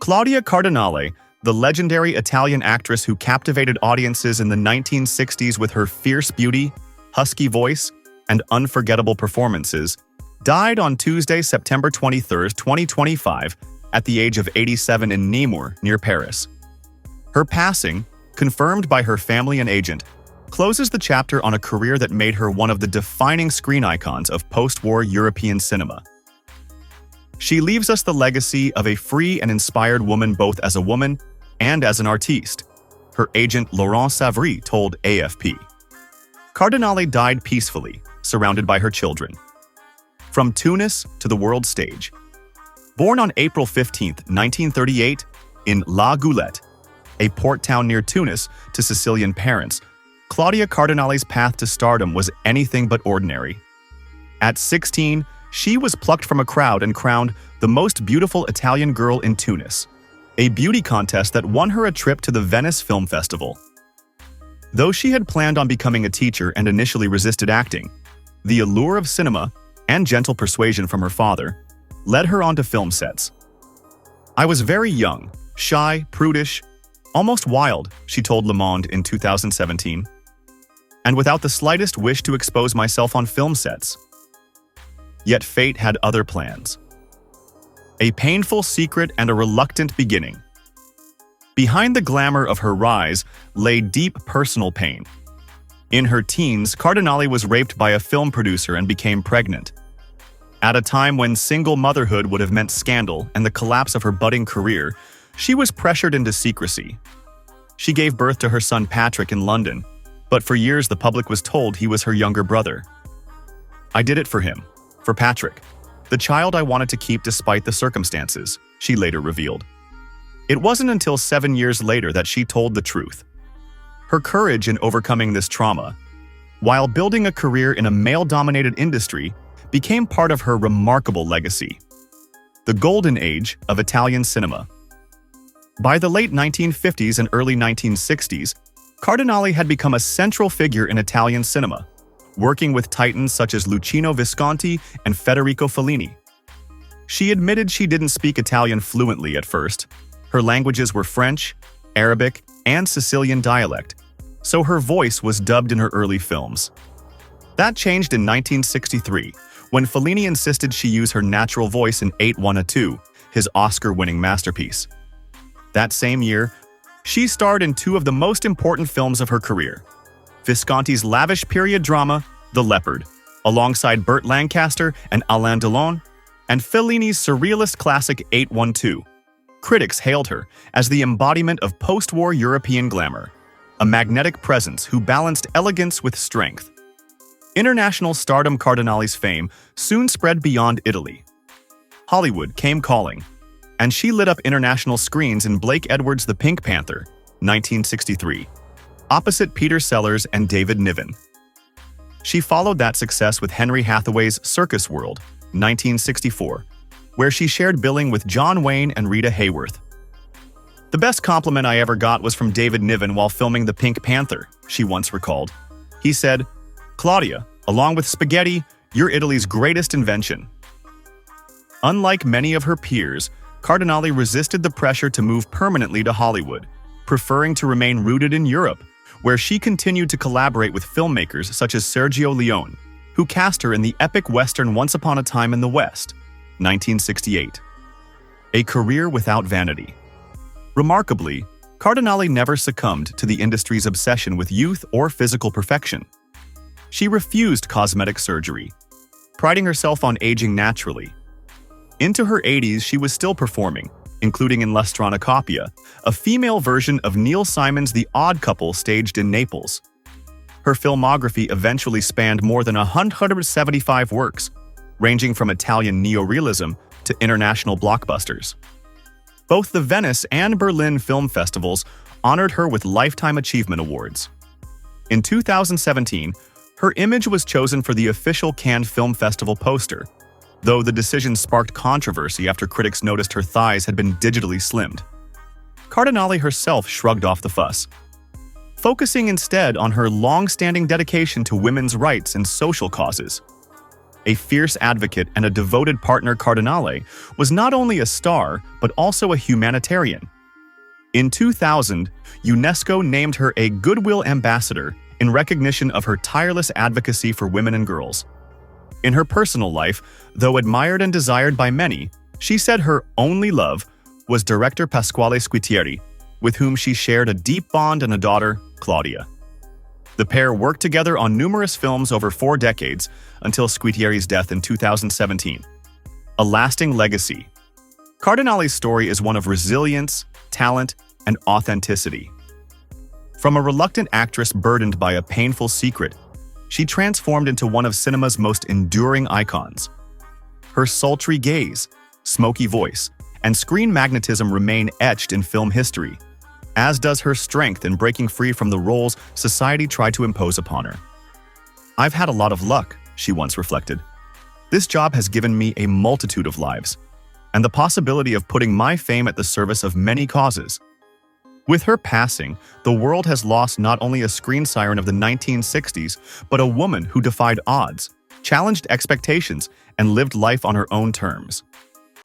Claudia Cardinale, the legendary Italian actress who captivated audiences in the 1960s with her fierce beauty, husky voice, and unforgettable performances, died on Tuesday, September 23, 2025, at the age of 87 in Nemours, near Paris. Her passing, confirmed by her family and agent, closes the chapter on a career that made her one of the defining screen icons of post-war European cinema. She leaves us the legacy of a free and inspired woman both as a woman and as an artiste, her agent Laurent Savary told AFP. Cardinale died peacefully, surrounded by her children. From Tunis to the world stage. Born on April 15, 1938, in La Goulette, a port town near Tunis, to Sicilian parents, Claudia Cardinale's path to stardom was anything but ordinary. At 16, she was plucked from a crowd and crowned the most beautiful Italian girl in Tunis, a beauty contest that won her a trip to the Venice Film Festival. Though she had planned on becoming a teacher and initially resisted acting, the allure of cinema and gentle persuasion from her father led her onto film sets. "I was very young, shy, prudish, almost wild," she told Le Monde in 2017, "and without the slightest wish to expose myself on film sets." Yet fate had other plans. A painful secret and a reluctant beginning. Behind the glamour of her rise lay deep personal pain. In her teens, Cardinale was raped by a film producer and became pregnant. At a time when single motherhood would have meant scandal and the collapse of her budding career, she was pressured into secrecy. She gave birth to her son Patrick in London, but for years the public was told he was her younger brother. "I did it for him, for Patrick, the child I wanted to keep despite the circumstances," she later revealed. It wasn't until 7 years later that she told the truth. Her courage in overcoming this trauma, while building a career in a male-dominated industry, became part of her remarkable legacy. The golden age of Italian cinema. By the late 1950s and early 1960s, Cardinale had become a central figure in Italian cinema, working with titans such as Luchino Visconti and Federico Fellini. She admitted she didn't speak Italian fluently at first. Her languages were French, Arabic, and Sicilian dialect, so her voice was dubbed in her early films. That changed in 1963, when Fellini insisted she use her natural voice in 812, his Oscar-winning masterpiece. That same year, she starred in two of the most important films of her career: Visconti's lavish period drama, The Leopard, alongside Burt Lancaster and Alain Delon, and Fellini's surrealist classic 812. Critics hailed her as the embodiment of post-war European glamour, a magnetic presence who balanced elegance with strength. International stardom. Cardinale's fame soon spread beyond Italy. Hollywood came calling, and she lit up international screens in Blake Edwards' The Pink Panther, 1963, opposite Peter Sellers and David Niven. She followed that success with Henry Hathaway's Circus World, 1964, where she shared billing with John Wayne and Rita Hayworth. "The best compliment I ever got was from David Niven while filming The Pink Panther," she once recalled. He said, "Claudia, along with spaghetti, you're Italy's greatest invention." Unlike many of her peers, Cardinale resisted the pressure to move permanently to Hollywood, preferring to remain rooted in Europe, where she continued to collaborate with filmmakers such as Sergio Leone, who cast her in the epic western Once Upon a Time in the West, 1968. A career without vanity. Remarkably, Cardinale never succumbed to the industry's obsession with youth or physical perfection. She refused cosmetic surgery, priding herself on aging naturally. Into her 80s, she was still performing, including in La Stranacopia, a female version of Neil Simon's The Odd Couple staged in Naples. Her filmography eventually spanned more than 175 works, ranging from Italian neorealism to international blockbusters. Both the Venice and Berlin film festivals honored her with Lifetime Achievement Awards. In 2017, her image was chosen for the official Cannes Film Festival poster, though the decision sparked controversy after critics noticed her thighs had been digitally slimmed. Cardinale herself shrugged off the fuss, focusing instead on her long-standing dedication to women's rights and social causes. a fierce advocate and a devoted partner, Cardinale was not only a star, but also a humanitarian. In 2000, UNESCO named her a Goodwill Ambassador in recognition of her tireless advocacy for women and girls. In her personal life, though admired and desired by many, she said her only love was director Pasquale Squitieri, with whom she shared a deep bond and a daughter, Claudia. The pair worked together on numerous films over 4 decades until Squitieri's death in 2017. A lasting legacy. Cardinale's story is one of resilience, talent, and authenticity. From a reluctant actress burdened by a painful secret, she transformed into one of cinema's most enduring icons. Her sultry gaze, smoky voice, and screen magnetism remain etched in film history, as does her strength in breaking free from the roles society tried to impose upon her. "I've had a lot of luck," she once reflected. "This job has given me a multitude of lives, and the possibility of putting my fame at the service of many causes." With her passing, the world has lost not only a screen siren of the 1960s, but a woman who defied odds, challenged expectations, and lived life on her own terms.